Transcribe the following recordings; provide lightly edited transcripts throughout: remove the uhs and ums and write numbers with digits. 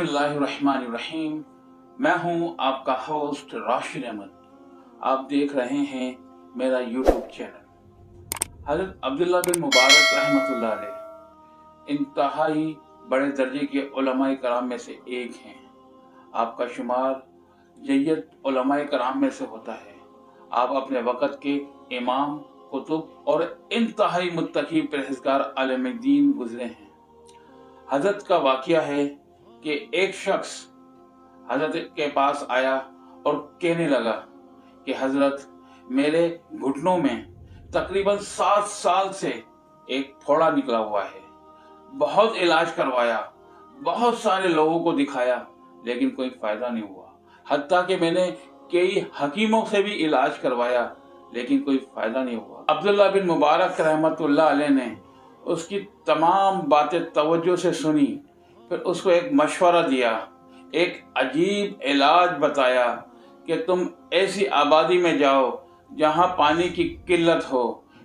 बिस्मिल्लाहिर्रहमानिर्रहीम। मैं हूं आपका होस्ट राशिद अहमद। आप देख रहे हैं मेरा यूट्यूब चैनल। हज़रत अब्दुल्ला बिन मुबारक रहमतुल्लाह अलैह इंतहाई बड़े दर्जे के उलमाए कराम में से एक हैं। आपका शुमार जय्यद उलमाए कराम में से होता है। आप अपने वक़्त के इमाम, कुतुब और इंतहाई मुत्तकी परहेज़गार आलिम दीन गुजरे हैं। हज़रत का वाक़या है कि एक शख्स हज़रत के पास आया और कहने लगा कि हज़रत, मेरे घुटनों में तकरीबन 7 साल से एक फोड़ा निकला हुआ है। बहुत इलाज करवाया, बहुत सारे लोगों को दिखाया, लेकिन कोई फ़ायदा नहीं हुआ। हत्ता कि मैंने कई हकीमों से भी इलाज करवाया, लेकिन कोई फ़ायदा नहीं हुआ। अब्दुल्ला बिन मुबारक रहमतुल्लाह अलैह ने उसकी तमाम बातें तवज्जो से सुनी, फिर उसको एक मशवरा दिया, एक अजीब इलाज बताया कि तुम ऐसी आबादी में जाओ जहाँ पानी की किल्लत हो,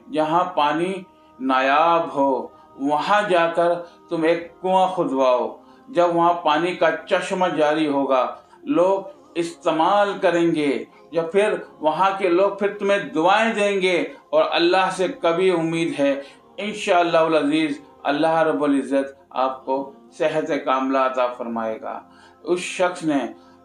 जहाँ पानी नायाब हो। वहाँ जाकर तुम एक कुआं खुदवाओ। जब वहाँ पानी का चश्मा जारी होगा, लोग इस्तेमाल करेंगे, या फिर वहाँ के लोग फिर तुम्हें दुआएं देंगे, और अल्लाह से कभी उम्मीद है इंशाअल्लाह अज़ीज़ अल्लाह रब्बुल इज़्ज़त आपको सेहत कामिला अता फरमाएगा। उस शख्स ने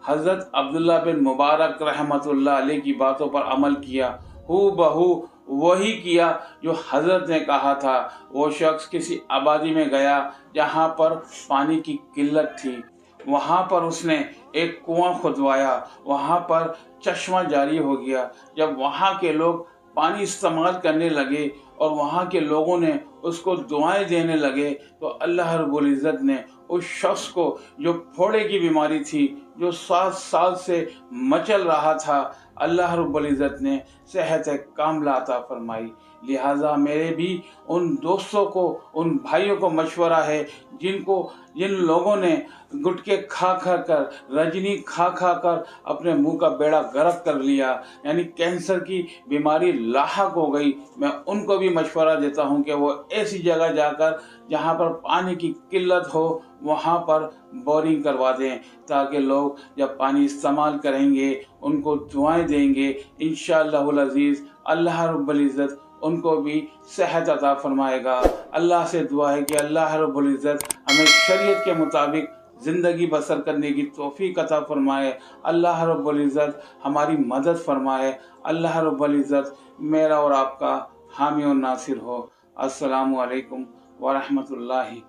हज़रत अब्दुल्ला बिन मुबारक रहमतुल्लाह अलैह की बातों पर अमल किया। हू बहू वही किया जो हज़रत ने कहा था। वो शख्स किसी आबादी में गया जहाँ पर पानी की किल्लत थी। वहाँ पर उसने एक कुआं खुदवाया, वहाँ पर चश्मा जारी हो गया। जब वहाँ के लोग पानी इस्तेमाल करने लगे और वहाँ के लोगों ने उसको दुआएं देने लगे, तो अल्लाह रब्बुल इज़्ज़त ने उस शख्स को, जो फोड़े की बीमारी थी, जो 7 साल से मचल रहा था, अल्लाह रब्बुल इज़्ज़त ने सेहत कामिला अता फरमाई। लिहाजा मेरे भी उन दोस्तों को, उन भाइयों को मशवरा है जिन लोगों ने गुटके खा कर, रजनी खा कर अपने मुंह का बेड़ा गर्क कर लिया, यानी कैंसर की बीमारी लाहक हो गई, मैं उनको भी मशवरा देता हूं कि वो ऐसी जगह जाकर जहां पर पानी की किल्लत हो, वहां पर बोरिंग करवा दें, ताकि लोग जब पानी इस्तेमाल करेंगे उनको दुआएं देंगे। इंशाअल्लाह अज़ीज़ अल्लाह रब्बुल इज़्ज़त उनको भी सेहत अता फरमाएगा। अल्लाह से दुआ है कि अल्लाह रब्बुल इज़्ज़त हमें शरीयत के मुताबिक ज़िंदगी बसर करने की तौफीक अता फरमाए। अल्लाह रब्बुल इज़्ज़त हमारी मदद फरमाए। अल्लाह रब्बुल इज़्ज़त मेरा और आपका हामी और नासिर हो। अस्सलामु अलैकुम व रहमतुल्लाहि